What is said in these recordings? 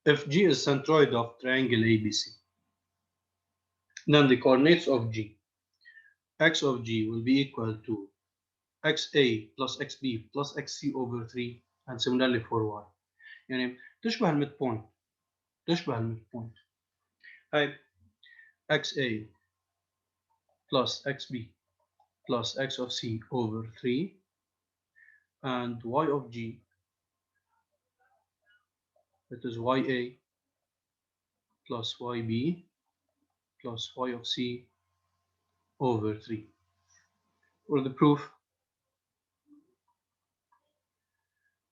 If G is centroid of triangle ABC, then the coordinates of G, x of G will be equal to XA plus XB plus XC over 3, and similarly for Y. يعني تشبه الميد بوينت، تشبه الميد بوينت. هاي XA plus XB plus X of C over 3, and Y of G, that is YA plus YB plus Y of C over 3. For the proof,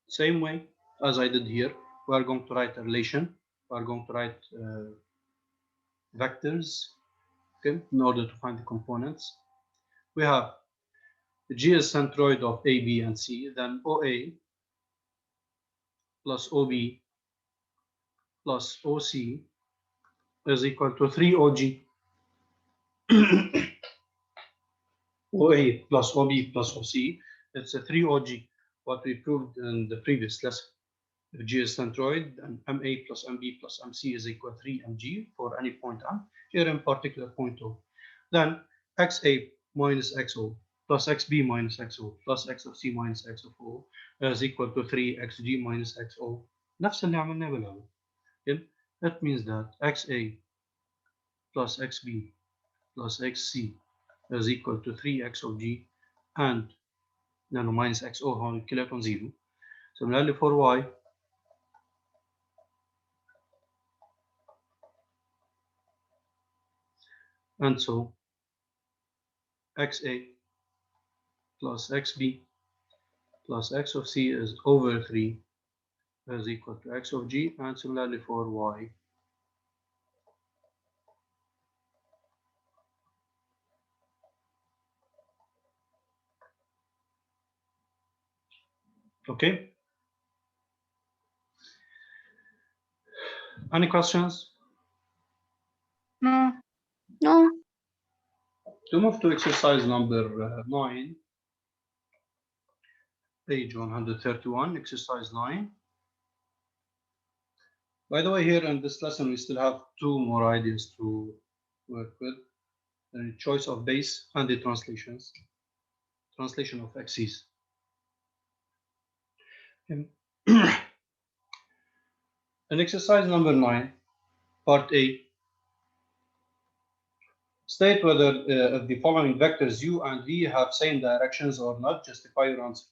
same way as I did here, we are going to write a relation. We are going to write vectors, okay, in order to find the components. We have G is centroid of A, B, and C, then OA plus OB plus OC is equal to 3OG. OA plus OB plus OC, it's a 3OG, what we proved in the previous lesson. If G is centroid, then MA plus MB plus MC is equal to 3MG for any point M, here in particular point O. Then XA minus XO plus XB minus XO plus X of C minus X of O is equal to 3XG minus XO. نفس اللي عملناه بالأول. That means that XA plus XB plus XC is equal to 3X of G and minus XO هون كلياتهم 0. Similarly for Y, and so XA plus XB plus X of C is over 3 is equal to X of G, and similarly for Y. Okay? Any questions? No. No. To move to exercise number 9, page 131, exercise 9. By the way, here in this lesson, we still have 2 more ideas to work with. The choice of base and the translations. Translation of axes. In exercise number 9, part A, state whether the following vectors U and V have same directions or not. Justify your answer.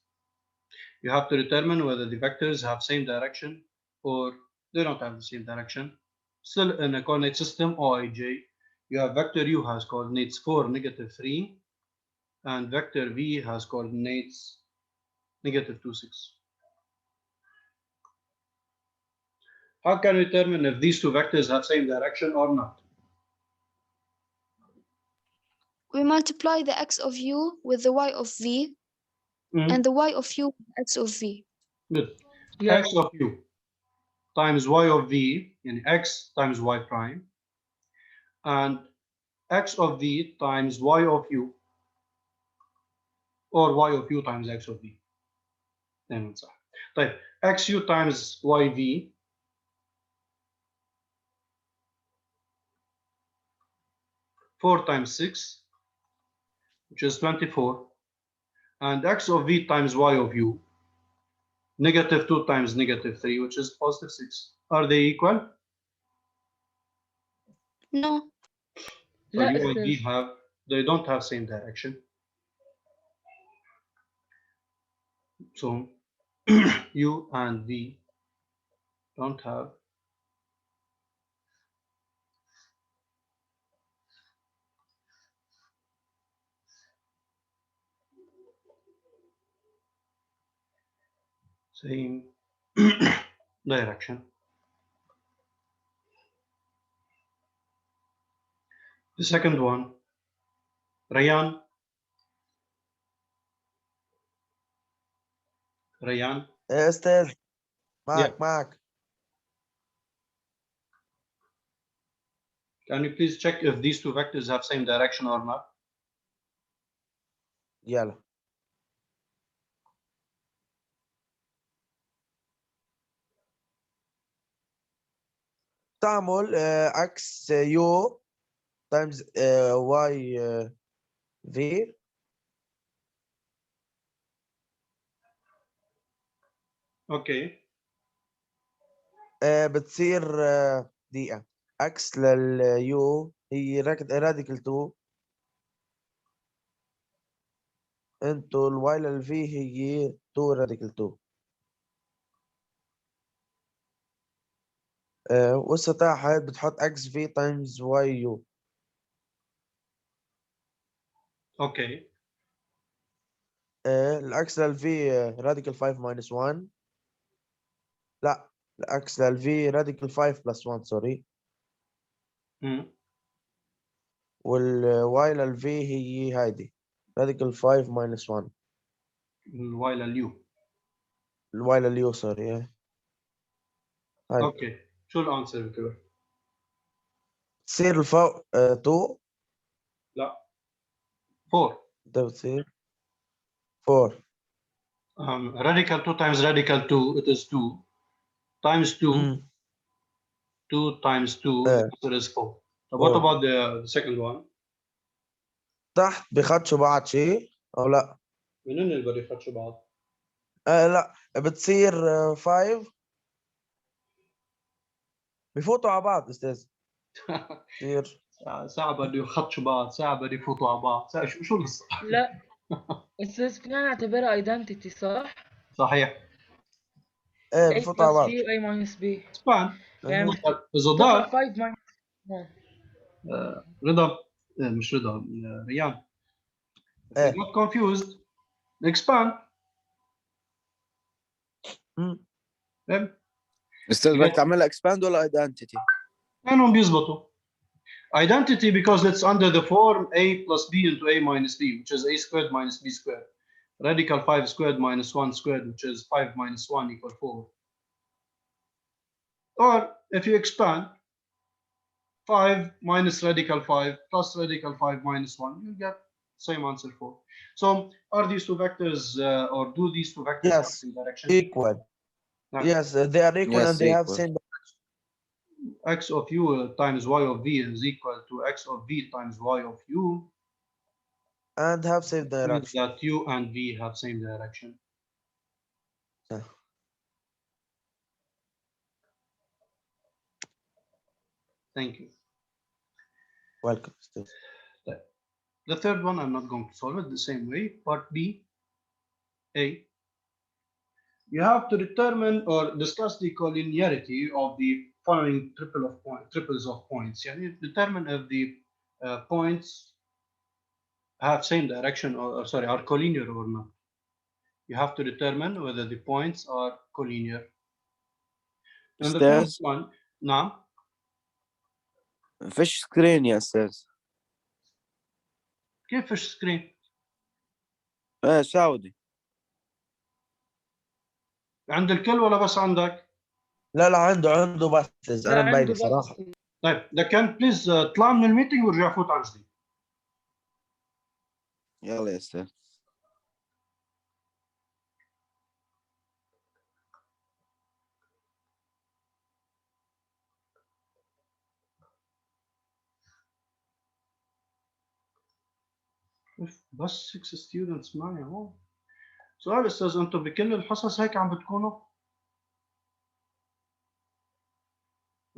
You have to determine whether the vectors have same direction or they don't have the same direction. Still in a coordinate system OIJ, you have vector U has coordinates 4, negative 3, and vector V has coordinates negative 2, 6. How can we determine if these two vectors have same direction or not? We multiply the x of u with the y of v and the y of u with x of v. Good. Yeah. X of U times Y of V, and X times Y prime, and X of V times Y of U, or Y of U times X of V. then صح. طيب XU times YV four times 6, which is 24, and X of V times Y of U, negative 2 times negative 3, which is positive 6. Are they equal? No. So لا U and V أستاذ. they don't have same direction. So U and V don't have same direction. The second one, Rayan. Rayan. يا أستاذ Yeah. معك Can you please check if these two vectors have same direction or not? يلا تعمل عكس يو تايمز واي في اوكي بتصير دقيقة عكس لليو هي راديكال 2 انتو الواي للفي هي 2 راديكال 2 وهسه تحت بتحط اكس في تايمز واي يو اوكي الاكس للفي راديكال 5 ماينس 1 لا الاكس للفي راديكال 5 بلس 1 سوري والواي للفي هي هايدي راديكال 5 ماينس 1 الواي لليو. الواي لليو سوري هاي اوكي شو الانسر بكبر؟ تصير الفوق 2 لا 4. ده بتصير 4 radical 2 times radical 2 it is 2 times 2 2 times 2 the answer is 4. So what about the second one? تحت بيخدشوا بعض شيء او لا؟ منين اللي بده يفتشوا بعض؟ لا بتصير 5 بفوتوا على بعض استاذ. بتصير ساعة بده يخطشوا بعض، ساعة بده يفوتوا على بعض، ساعة شو القصة؟ لا استاذ فينا نعتبرها ايدنتيتي صح؟ صحيح. A بفوتوا على plus بعض. B و A minus B سبان يعني إذا تطلع ضاع 5 minus 1 رضا مش رضا ريان. If إيه. you got confused expand. فهمت؟ استاذ بدك تعملها اكسباند ولا ايدنتيتي؟ كانهم بيزبطوا. Identity because it's under the form a plus b into a minus b, which is a squared minus b squared. Radical 5 squared minus 1 squared, which is 5 minus 1 equal 4. Or if you expand 5 minus radical 5 plus radical 5 minus 1, you get same answer 4. So are these two vectors or do these two vectors have Yes, same direction? equal. Yeah. Yes, they are equal Yes, and they have equal. same. X of u times y of v is equal to x of v times y of u. And have same Means direction. that u and v have same direction. Yeah. Thank you. Welcome. The third one, I'm not going to solve it the same way. Part B, A. You have to determine or discuss the collinearity of the following triples of points. Yani determine if the points have same direction or sorry, are collinear or not. You have to determine whether the points are collinear. And the first one, نعم. فيش سكرين يا استاذ. كيف فيش سكرين؟ سعودي. عند الكل ولا بس عندك؟ لا عنده بس انا مبيني صراحه. طيب ده كان بليز اطلع من الميتنج وارجع فوت على جديد. يلا يا استاذ. بس 6 ستودنتس معي اهو. سؤال استاذ، انتم بكل الحصص هيك عم بتكونوا؟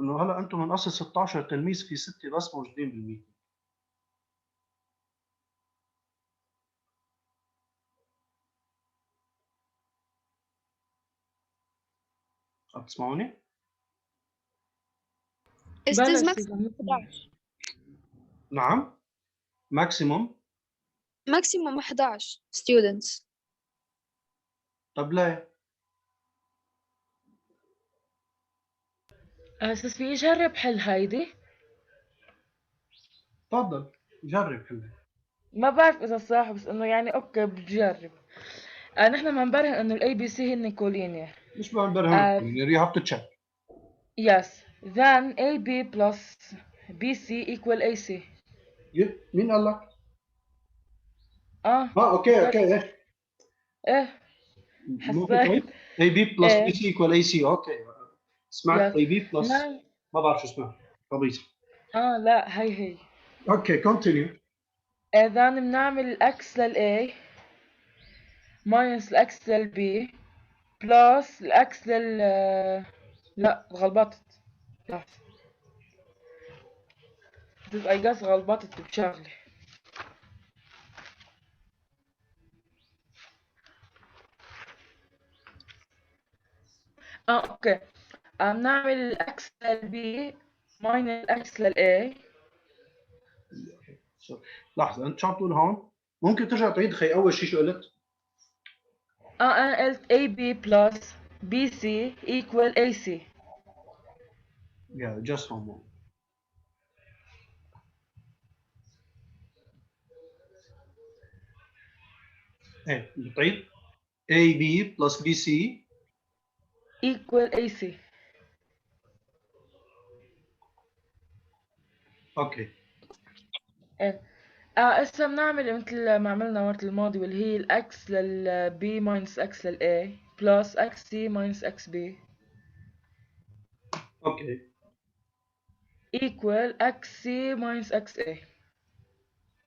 انه هلا انتم من اصل 16 تلميذ في 6 بس موجودين بالميتنج. عم تسمعوني؟ استاذ ماكسيموم 11. نعم ماكسيموم 11 students. طب ليه؟ استاذ في جرب حل هيدي. تفضل جرب حلها. ما بعرف اذا صح بس انه يعني اوكي بجرب. نحن بنبرهن انه الاي بي سي هن كولينير. مش بعرف you have to check. Yes, then AB plus BC equal AC. مين قال لك؟ اوكي ايه حسيت AB plus BC equal AC. اوكي سمعت AB plus ما بعرف شو اسمها خبيص. لا هي اوكي continue. إذا بنعمل الإكس للA ماينس الإكس للB بلس الإكس لا غلبطت. لحظة I guess غلبطت بشغلة. اوكي بنعمل الإكس للB ماينس الإكس للA. لحظة أنت شو عم تقول هون؟ ممكن ترجع تعيد خي أول شيء شو قلت؟ أنا قلت AB plus BC equal AC. Yeah, just one more. إيه بتعيد AB plus BC equal AC. أوكي. هسه بنعمل مثل ما عملنا مرة الماضي واللي هي الإكس للB minus إكس للA plus XC minus XB أوكي equal XC minus XA.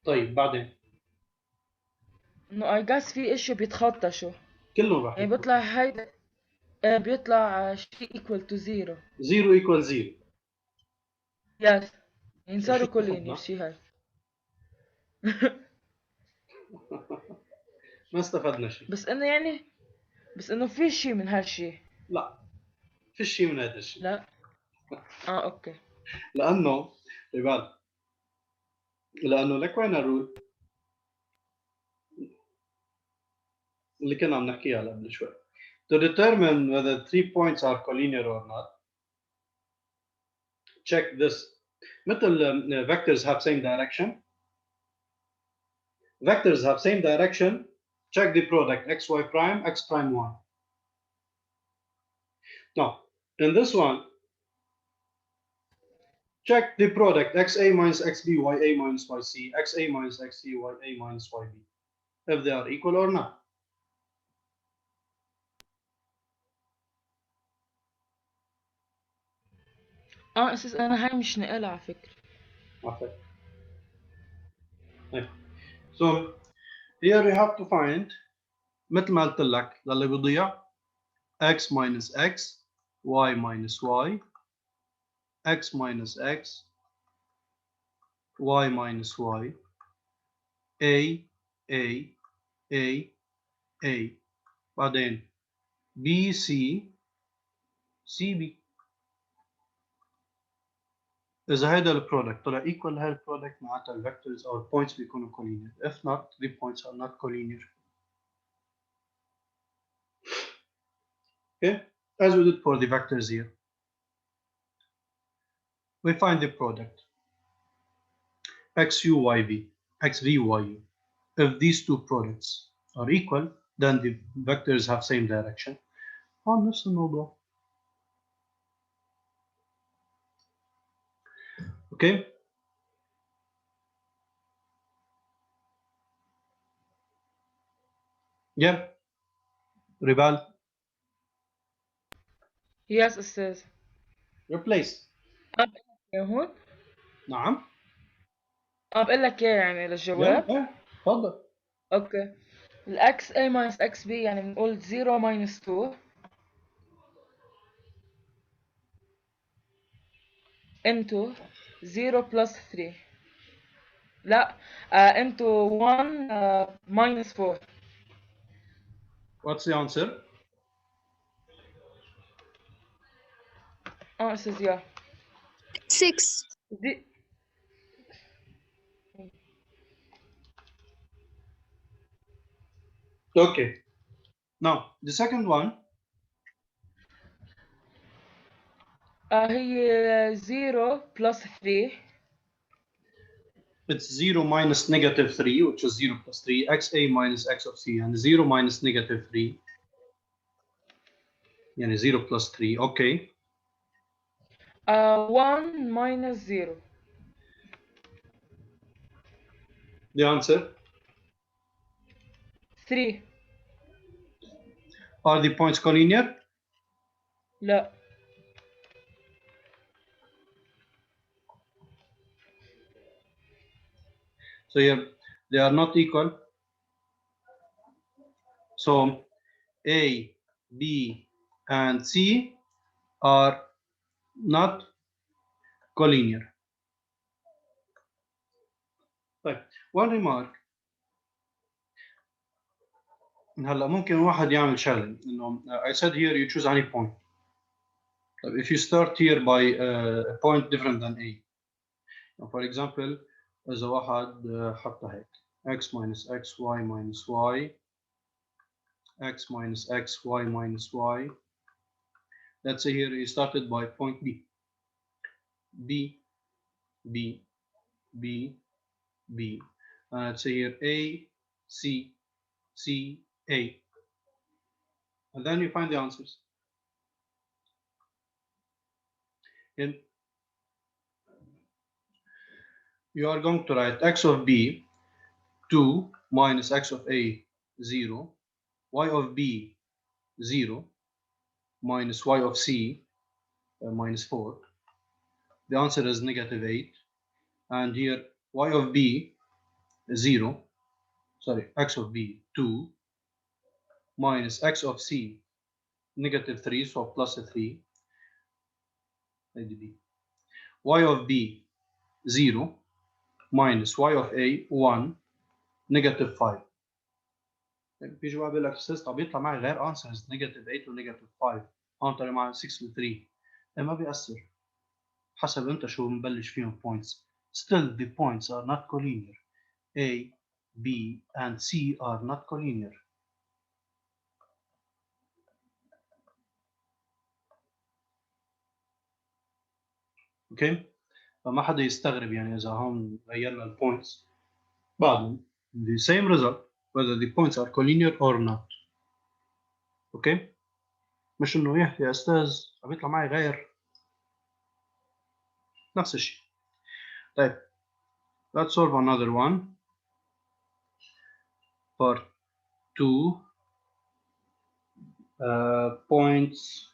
طيب بعدين إنه I guess في إشي بيتخطى شو كله راح يعني بيطلع هيدا بيطلع شيء equal to 0. 0 equal 0. yes يعني شو صاروا استفدنا؟ كلين شي هاي. ما استفدنا شيء. بس إنه في شي من هالشي. لا فيش شيء من هذا الشيء. لا أوكي لأنه ربال لأنه لك وين الرول اللي كنا عم نحكيها قبل شوي. To determine whether 3 points are collinear or not, check this. مثل vectors have same direction. Vectors have same direction. Check the product xy prime, x prime y. Now, in this one, check the product xa minus xb, ya minus yc, xa minus xc, ya minus yb. If they are equal or not. أساس أنا هاي مش نقلها على فكرة. Okay. So here you have to find مثل ما قلت لك اللي بيضيع x minus x, y minus y, x minus x, y minus y, a, a, a, a. بعدين b, c, c, b. إذا هيدا البرودكت طلع equal هاي البرودكت معناتها الفيكتورز أو البوينتس بيكونوا collinear. If not, the points are not collinear. Okay, as we did for the vectors here. We find the product xu, yv, xv, yu. If these two products are equal, then the vectors have same direction. نفس الموضوع. Okay. Yeah. Rival. yes أستاذ. Replace. هون نعم. بقول لك إيه يعني للجواب. Yeah. تفضل. اوكي الاكس A minus اكس B يعني بنقول 0 minus 2 into 0 plus 3 لا into 1 minus 4. What's the answer? it says yeah 6. دي Okay. Now the second one. هي 0 plus 3 It's 0 minus negative 3, which is 0 plus 3, xa minus x of c, and 0 minus negative 3, yani 0 plus 3, okay. 1 minus 0. The answer? 3. Are the points collinear? لا So here they are not equal. So A, B, and C are not collinear. طيب one remark. هلا ممكن واحد يعمل شغله انه I said here you choose any point. طيب if you start here by a point different than A. For example إذا واحد حطها هيك x minus x, y minus y, x minus x, y minus y. Let's say here he started by point B. B, B, B, B. Let's say here A, C, C, A. And then you find the answers. And you are going to write x of B 2 minus x of A 0, y of B 0 minus y of C minus 4. The answer is negative 8. And here y of B 0, sorry, x of B 2 minus x of C negative 3, so plus 3. Y of B 0 minus y of A 1 negative 5. بيجي واحد بيقول لك استاذ طب يطلع معي غير انسرز نيجاتيف 8 ونيجاتيف 5 هون طلع معي 6 و 3 ما بيأثر حسب انت شو مبلش فيهم points. Still the points are not collinear. A, B and C are not collinear. اوكي فما حدا يستغرب يعني اذا هون غيرنا البوينتس بعدهم the same result whether the points are collinear or not. اوكي مش انه يا استاذ عم يطلع معي غير نفس الشيء. طيب let's solve another one. Part 2 points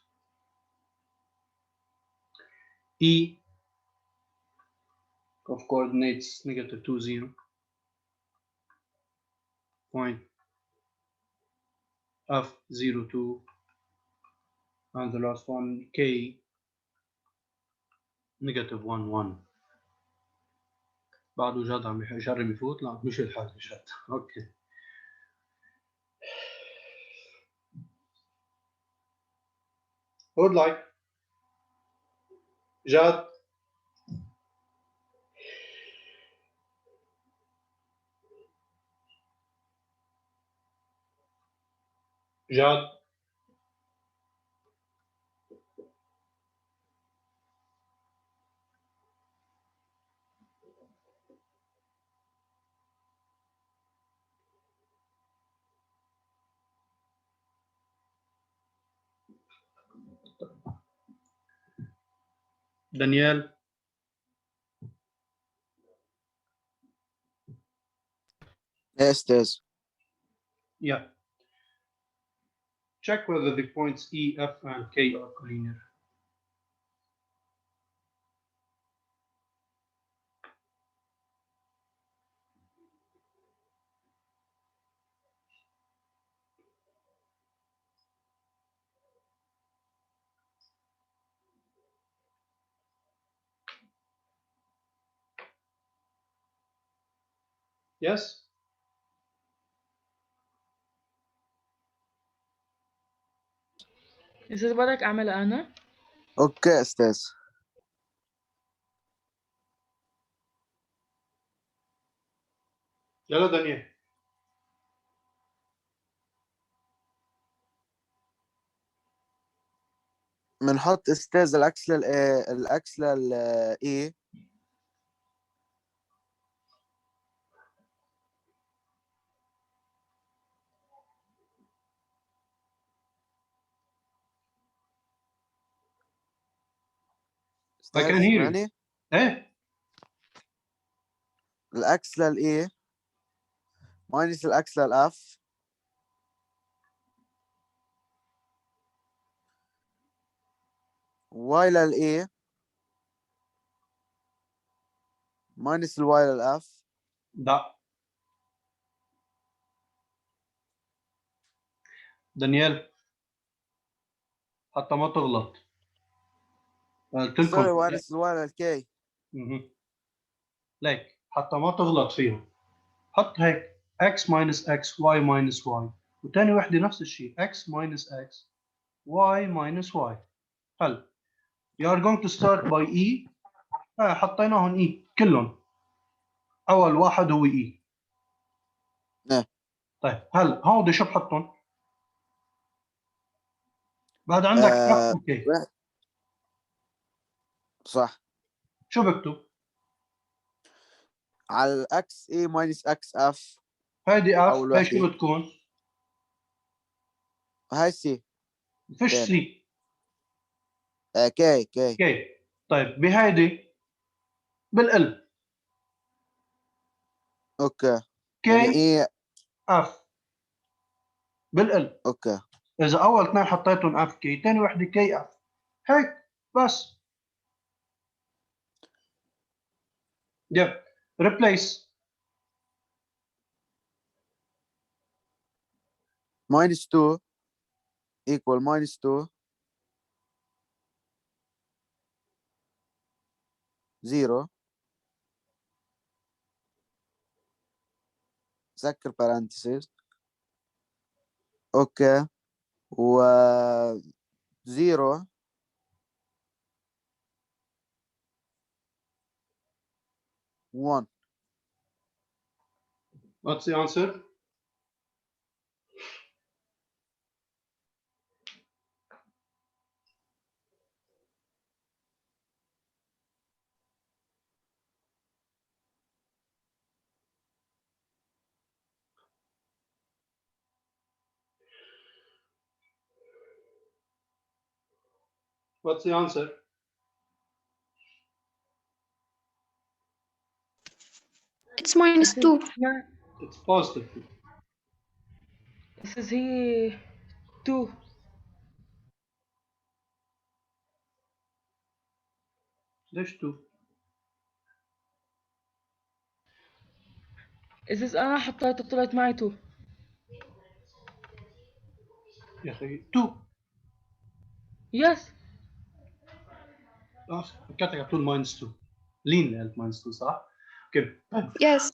E of coordinates negative 2, 0. Point F 0, 2. And the last one K negative 1, 1. بعده جاد عم يجرب يفوت لا مش الحال جاد. اوكي would like جاد جاد دانيال يا أستاذ. yeah check whether the points E, F and K are collinear. Yes استاذ بدك اعملها انا؟ أوكي يا أستاذ. يلا دانيال بنحط أستاذ العكس العكس A I can أستاذ hear you. سمعني؟ ايه العكس A ماينس العكس F y A ماينس y F لا. دانيال حتى ما تغلط قلت سوري لكم وارث الواي للكي. ليك حتى ما تغلط فيهم حط هيك x minus x y minus y وتاني وحدة نفس الشيء x minus x y minus y. هل you are going to start by e حطيناهم e كلهم أول واحد هو e. نعم. طيب هل هودي شو بحطهم؟ بعد عندك f اوكي صح. شو بكتب؟ على الاكس اي ماينس اكس اف. هيدي f أول هي شو وحدة. بتكون؟ هاي سي. فيش تاني. سي كي كي. كي. طيب بهيدي بالقلب اوكي. كي يعني ايه. اف بالقلب. اوكي. اذا اول اثنين حطيتهم اف كي ثاني وحده كي اف هيك بس. يب ريبليس minus 2 equal minus 2 0 سكر parentheses. اوكي. و 0 1. what's the answer? What's the answer? It's minus 2. It's positive. This is هي 2. ليش 2؟ This أنا حطيته طلعت معي 2. يا اخي 2 Yes. فكرتك على طول ماينس 2 لين قلت ماينس 2 صح؟ اوكي طيب Yes.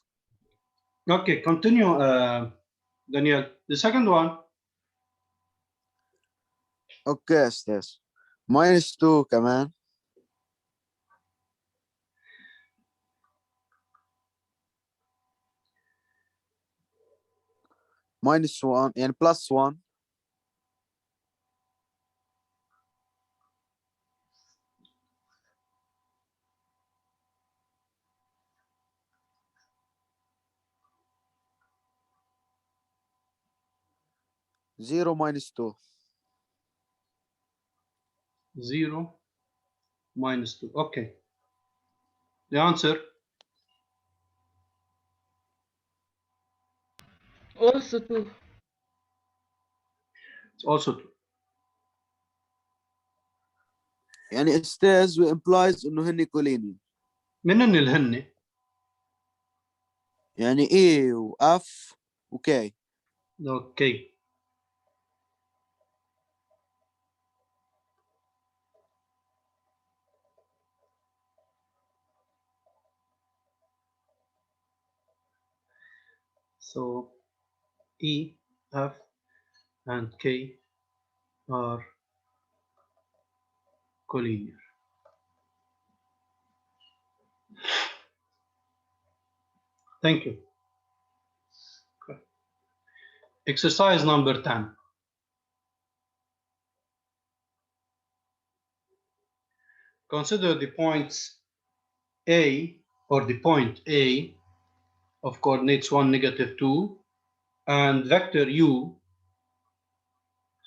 اوكي continue Daniel. The second one اوكي استاذ. minus 2 كمان. minus 1 يعني plus 1. zero minus 2. 0 minus 2. Okay. The answer Also 2. is also 2. يعني استاذ implies انه هن كوليني. من الهن يعني اي واف وكي. اوكي so E, F and K are collinear. Thank you. Okay. Exercise number 10. Consider the points A or the point A of coordinates 1, -2 and vector U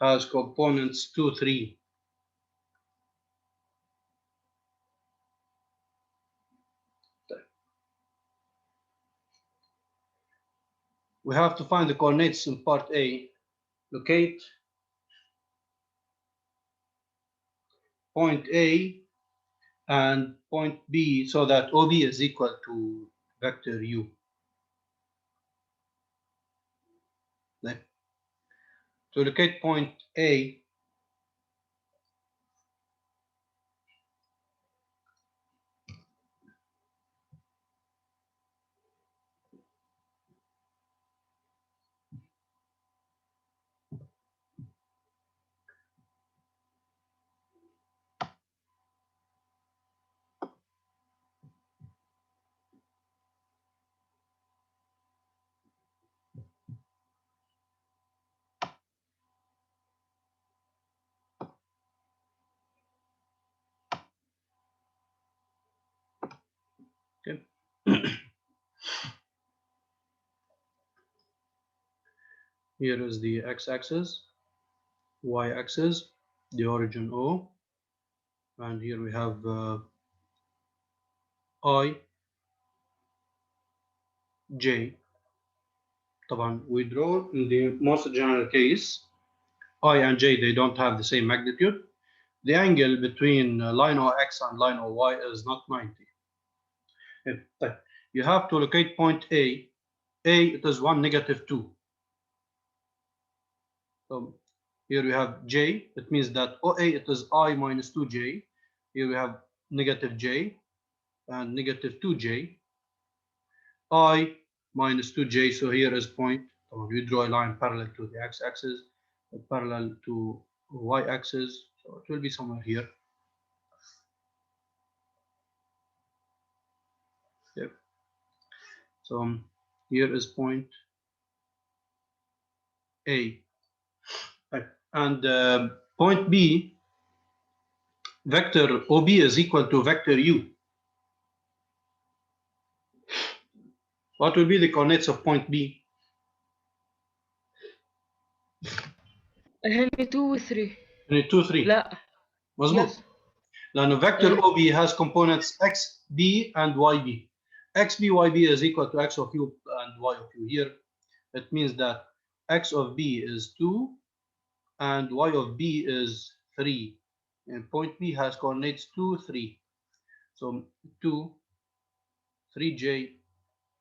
has components 2, 3. We have to find the coordinates in part A. Locate point A and point B so that OB is equal to vector U. to locate point A, okay. Here is the x-axis, y-axis, the origin O, and here we have I, J. طبعا we draw in the most general case, I and J, they don't have the same magnitude. The angle between line OX and line OY is not 90. You have to locate point A. A, it is 1, -2. So here we have J. It means that OA, it is I minus 2J. Here we have -J and -2J. I minus 2J. So here is point. We draw a line parallel to the x-axis, parallel to y-axis. So it will be somewhere here. Yep. So here is point A. And point B, vector OB is equal to vector U. What will be the coordinates of point B? هني 2 و 3. 2 3. لا. مظبوط. Yes. لأنه vector OB has components XB and YB. XB, YB is equal to X of U and Y of U. Here, it means that X of B is 2 and Y of B is 3. And point B has coordinates 2, 3. So 2, 3J,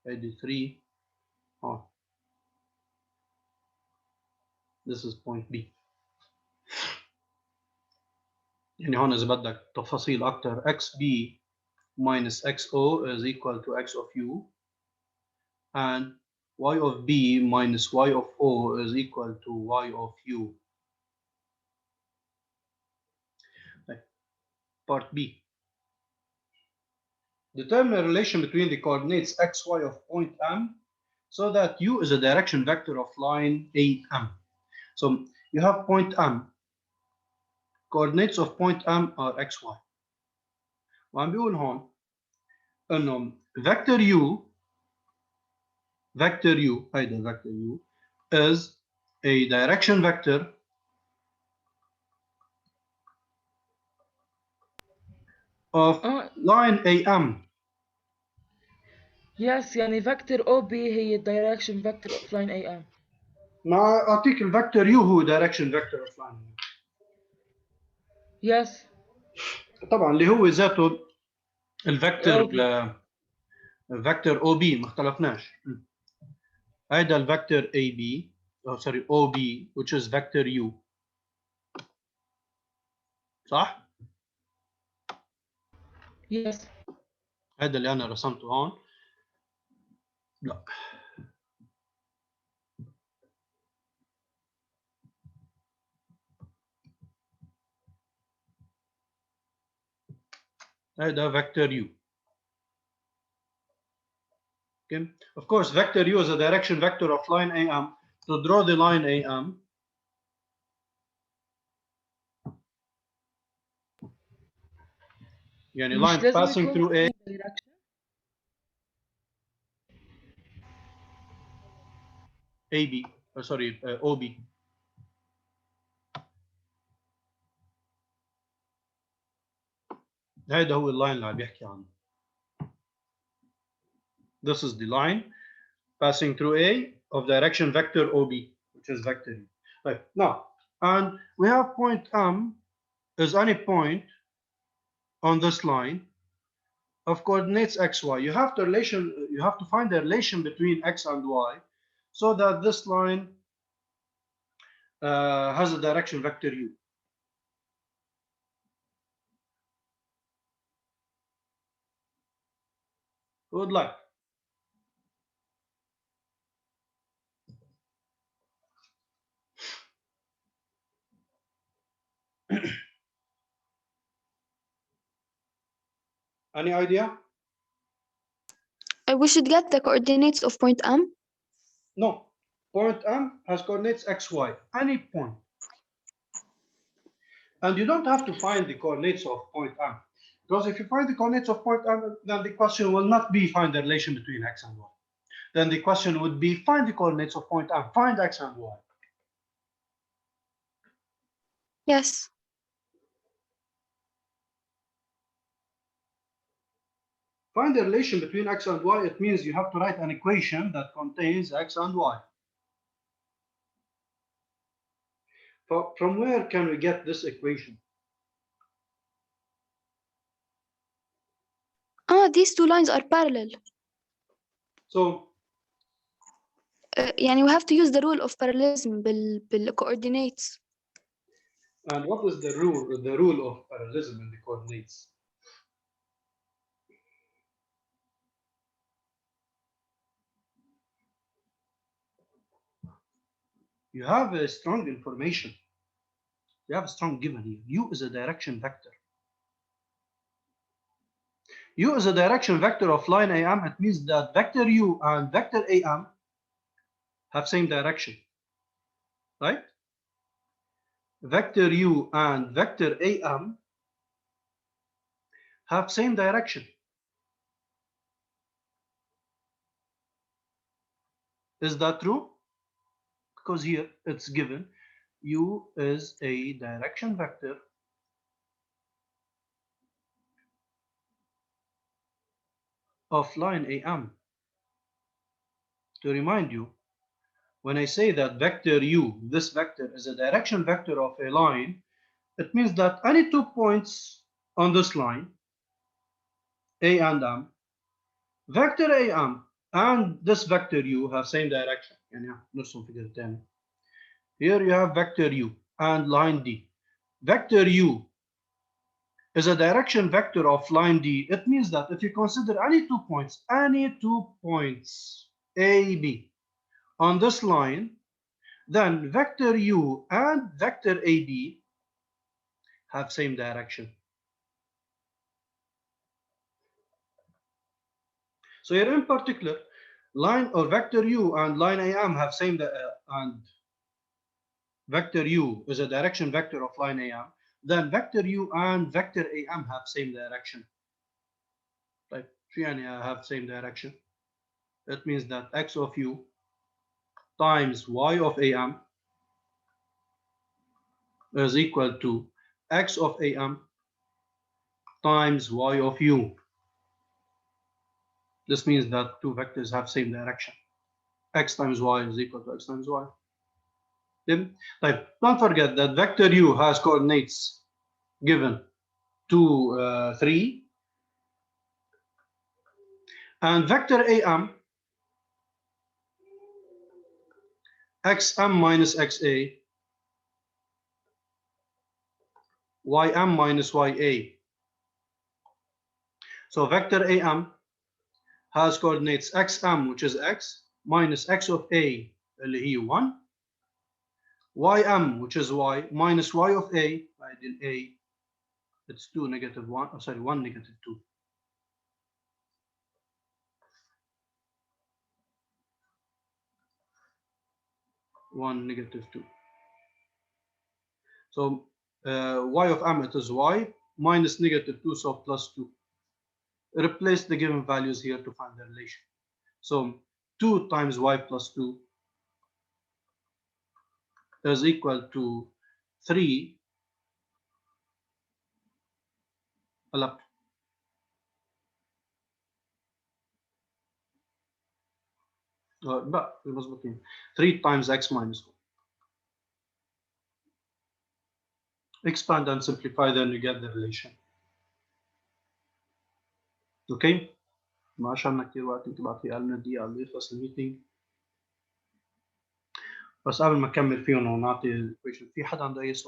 and 3. Oh. This is point B. يعني هون إذا بدك تفاصيل أكتر XB minus XO is equal to X of U, and Y of B minus Y of O is equal to Y of U. Part B. Determine a relation between the coordinates XY of point M so that U is a direction vector of line AM. So you have point M. Coordinates of point M are XY. وعم بيقول هون إنه vector U, هيدا vector U is a direction vector of line AM. Yes, يعني vector OB هي direction vector of line AM. مع أعطيك الفكتور يو هو direction vector of line. Yes. طبعا اللي هو ذاته الفكتور فكتور او بي ما اختلفناش. هيدا الفكتور اي بي او بي which is vector u. صح؟ Yes. هذا اللي انا رسمته هون. لا هذا vector u. Okay. Of course, vector u is a direction vector of line AM. To draw the line AM, يعني line passing through A. AB, sorry, OB. هذا هو اللاين اللي عم بيحكي عنه. This is the line passing through A of direction vector OB, which is vector U. Right. Now, and we have point M is any point on this line of coordinates XY. You have to find the relation between X and Y so that this line has a direction vector u. Who would like? Any idea? We should get the coordinates of point M. No. Point M has coordinates x, y, any point. And you don't have to find the coordinates of point M. Because if you find the coordinates of point M, then the question will not be find the relation between x and y. Then the question would be find the coordinates of point M, find x and y. Yes. Find the relation between x and y, it means you have to write an equation that contains x and y. From where can we get this equation? These two lines are parallel. So, يعني we have to use the rule of parallelism بالcoordinates. and what is the rule of parallelism in the coordinates? You have a strong information. You have a strong given here. U is a direction vector. U is a direction vector of line AM. It means that vector U and vector AM have same direction, right? Vector U and vector AM have same direction. Is that true? Because here it's given U is a direction vector of line AM. To remind you, when I say that vector U, this vector is a direction vector of a line, it means that any 2 points on this line, A and M, vector AM and this vector U have same direction. Here you have vector U and line D. Vector U is a direction vector of line D. It means that if you consider any 2 points, A, B on this line, then vector U and vector AB have same direction. So here in particular, line or vector U and line AM have same and vector U is a direction vector of line AM, then vector U and vector AM have same direction. Right? Have same direction. That means that x of U times y of AM is equal to x of AM times y of U. This means that two vectors have same direction. X times y is equal to x times y. Then, don't forget that vector U has coordinates given 2, 3, and vector AM xm minus xa, ym minus ya. So vector AM has coordinates xm, which is x, minus x of a, اللي هي 1, ym, which is y, minus y of a, in a, it's 2 negative 1, oh, sorry, 1 negative 2. One negative 2. So y of m, it is y minus negative 2, so plus 2. Replace the given values here to find the relation. So 2 times y plus 2 is equal to 3 لا 3 times x minus 1. Expand and simplify, then you get the relation. Okay? ما عشان كثير وقت انت بعطيه قال لنا دقيقة اللي يخلص الميتنج. بس قبل ما نكمل فيهم ونعطي الإيكويشن، في حدا عنده أي سؤال؟